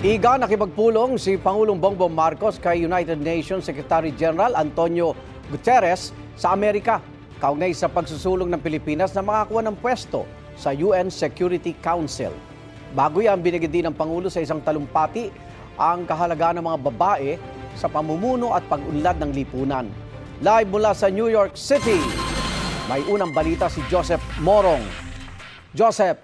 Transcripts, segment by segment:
Iga, nakipagpulong si Pangulong Bongbong Marcos kay United Nations Secretary General Antonio Guterres sa Amerika, kaugnay sa pagsusulong ng Pilipinas na makakuha ng pwesto sa UN Security Council. Bago yan, binigyan din ng Pangulo sa isang talumpati ang kahalagaan ng mga babae sa pamumuno at pag-unlad ng lipunan. Live mula sa New York City, may unang balita si Joseph Morong. Joseph.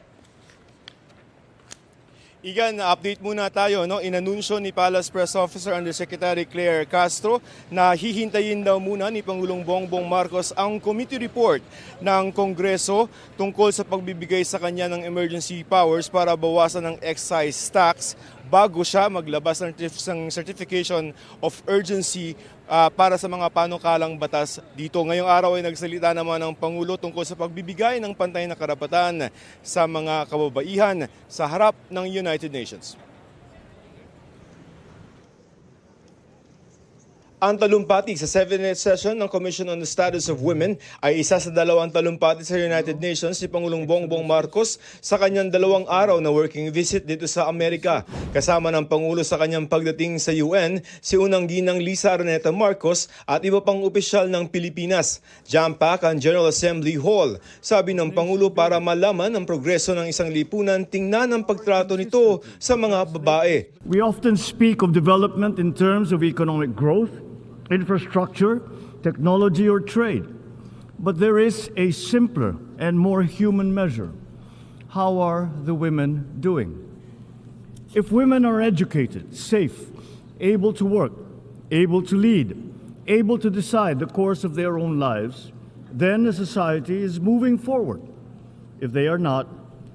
Igan, update muna tayo. Inanunsyo ni Palace Press Officer Undersecretary Claire Castro na hihintayin daw muna ni Pangulong Bongbong Marcos ang committee report ng Kongreso tungkol sa pagbibigay sa kanya ng emergency powers para bawasan ng excise tax bago siya maglabas ng certification of urgency para sa mga panukalang batas dito. Ngayong araw ay nagsalita naman ng Pangulo tungkol sa pagbibigay ng pantay na karapatan sa mga kababaihan sa harap ng United Nations. Ang talumpati sa 7th session ng Commission on the Status of Women ay isa sa dalawang talumpati sa United Nations si Pangulong Bongbong Marcos sa kanyang 2 araw na working visit dito sa Amerika. Kasama ng Pangulo sa kanyang pagdating sa UN, si Unang Ginang Lisa Araneta Marcos at iba pang opisyal ng Pilipinas. Jam-pack ang General Assembly Hall. Sabi ng Pangulo, para malaman ang progreso ng isang lipunan, tingnan ang pagtrato nito sa mga babae. We often speak of development in terms of economic growth, infrastructure, technology, or trade. But there is a simpler and more human measure. How are the women doing? If women are educated, safe, able to work, able to lead, able to decide the course of their own lives, then the society is moving forward. If they are not,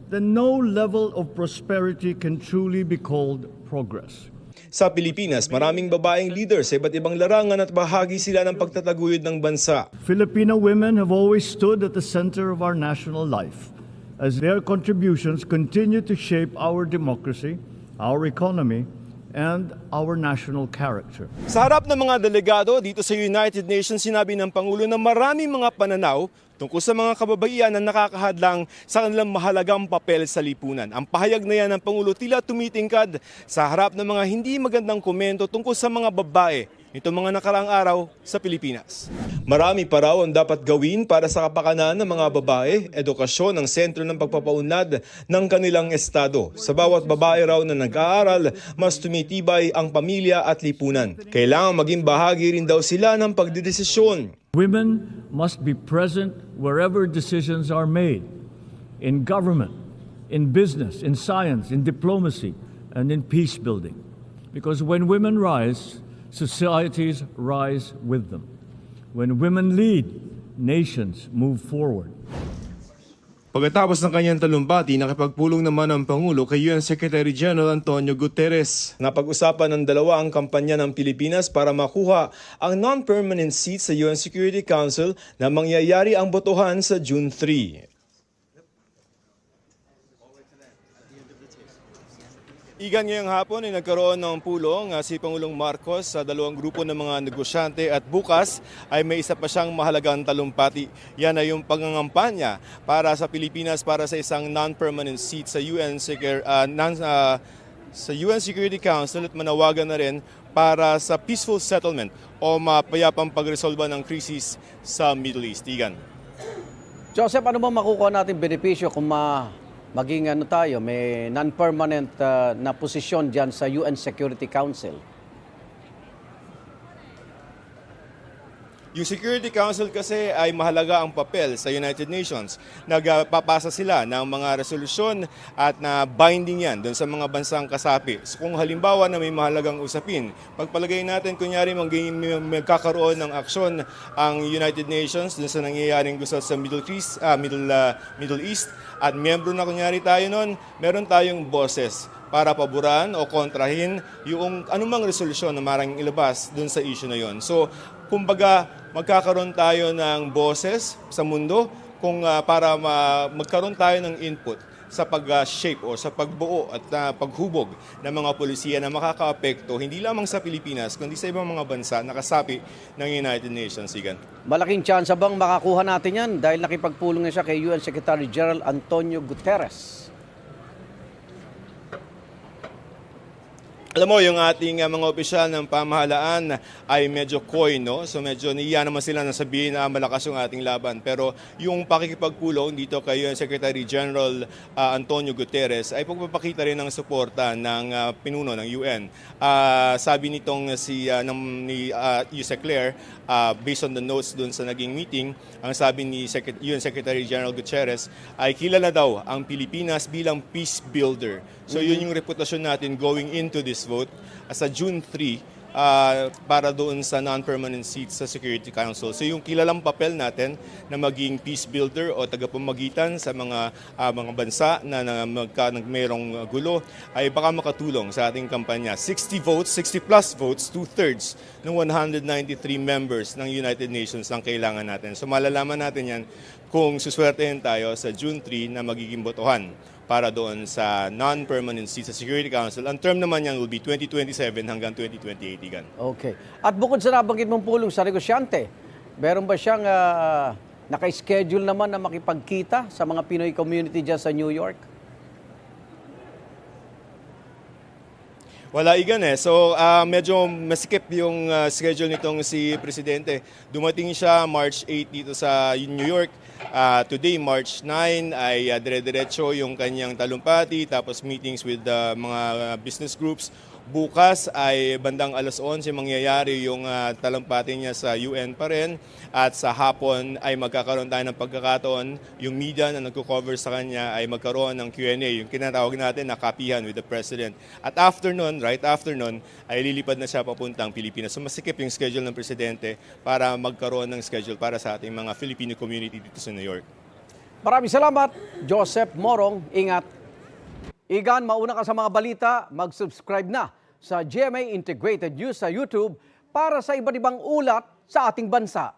then no level of prosperity can truly be called progress. Sa Pilipinas, maraming babaeng leader sa iba't ibang larangan at bahagi sila ng pagtataguyod ng bansa. Filipino women have always stood at the center of our national life as their contributions continue to shape our democracy, our economy, and our national character. Sa harap ng mga delegado dito sa United Nations, sinabi ng Pangulo na maraming mga pananaw tungkol sa mga kababaihan na nakakahadlang sa kanilang mahalagang papel sa lipunan. Ang pahayag na yan ng Pangulo tila tumitingkad sa harap ng mga hindi magandang komento tungkol sa mga babae nitong mga nakaraang araw sa Pilipinas. Marami pa raw ang dapat gawin para sa kapakanan ng mga babae. Edukasyon ang sentro ng pagpapaunlad ng kanilang estado. Sa bawat babae raw na nag-aaral, mas tumitibay ang pamilya at lipunan. Kailangan maging bahagi rin daw sila ng pagdedesisyon. Women must be present wherever decisions are made, in government, in business, in science, in diplomacy, and in peace building. Because when women rise, societies rise with them. When women lead, nations move forward. Pagkatapos ng kanyang talumpati, nakipagpulong naman ang Pangulo kay UN Secretary General Antonio Guterres. Napag-usapan ng dalawa ang kampanya ng Pilipinas para makuha ang non-permanent seat sa UN Security Council na mangyayari ang botohan sa June 3. Igan, ngayong hapon ay nagkaroon ng pulong si Pangulong Marcos sa dalawang grupo ng mga negosyante at bukas ay may isa pa siyang mahalagang talumpati. Yan ay yung pangangampanya para sa Pilipinas para sa isang non-permanent seat sa UN Security Council at manawagan na rin para sa peaceful settlement o mapayapang pagresolba ng krisis sa Middle East. Igan. Joseph, ano ba makukuha natin benepisyo kung maging may non-permanent na posisyon dyan sa UN Security Council? Yung Security Council kasi ay mahalaga ang papel sa United Nations. Nagpapasa sila ng mga resolusyon at na binding yan doon sa mga bansang kasapi. So kung halimbawa na may mahalagang usapin, pagpalagay natin kunyari magkakaroon ng aksyon ang United Nations doon sa nangyayaring gusto sa Middle East at miyembro na kunyari tayo noon, meron tayong boses para paboran o kontrahin yung anumang resolusyon na maraming ilabas doon sa issue na yon. So, kumbaga, magkakaroon tayo ng boses sa mundo para magkaroon tayo ng input sa pag-shape o sa pagbuo at paghubog ng mga polisiya na makakaapekto hindi lamang sa Pilipinas kundi sa ibang mga bansa na kasapi ng United Nations. Igan. Malaking tsansa bang makakuha natin yan dahil nakipagpulong na siya kay UN Secretary General Antonio Guterres? Alam mo, yung ating mga opisyal ng pamahalaan ay medyo coy, no? So medyo niya naman sila na sabihin na malakas yung ating laban. Pero yung pakikipagpulong dito kay UN Secretary General Antonio Guterres ay pagpapakita rin ng suporta ng pinuno ng UN. Sabi nitong ni Yusek Claire, based on the notes dun sa naging meeting, ang sabi ni UN Secretary General Guterres ay kilala daw ang Pilipinas bilang peace builder. So yun yung reputasyon natin going into this vote sa June 3 para doon sa non-permanent seats sa Security Council. So yung kilalang papel natin na maging peace builder o tagapamagitan sa mga bansa na mayroong gulo ay baka makatulong sa ating kampanya. 60 votes, 60 plus votes, 2/3 ng 193 members ng United Nations ang kailangan natin. So malalaman natin yan kung suswertehin tayo sa June 3 na magiging botohan para doon sa non-permanent seat sa Security Council. Ang term naman yan will be 2027 hanggang 2028, Igan. Okay. At bukod sa nabanggit mong pulong sa negosyante, meron ba siyang naka-schedule naman na makipagkita sa mga Pinoy community dyan sa New York? Wala, Igan eh. So medyo masikip yung schedule nitong si Presidente. Dumating siya March 8 dito sa New York. Today, March 9, ay dire-diretso yung kanyang talumpati, tapos meetings with mga business groups. Bukas ay bandang alas 11 mangyayari yung talumpati niya sa UN pa rin. At sa hapon ay magkakaroon tayo ng pagkakataon, yung media na nagko-cover sa kanya ay magkaroon ng Q&A, yung kinatawag natin na kapihan with the President. At right after nun, ay lilipad na siya papuntang Pilipinas. So masikip yung schedule ng Presidente para magkaroon ng schedule para sa ating mga Filipino community dito sa New York. Maraming salamat, Joseph Morong. Ingat. Igan, mauna ka sa mga balita, mag-subscribe na sa GMA Integrated News sa YouTube para sa iba't ibang ulat sa ating bansa.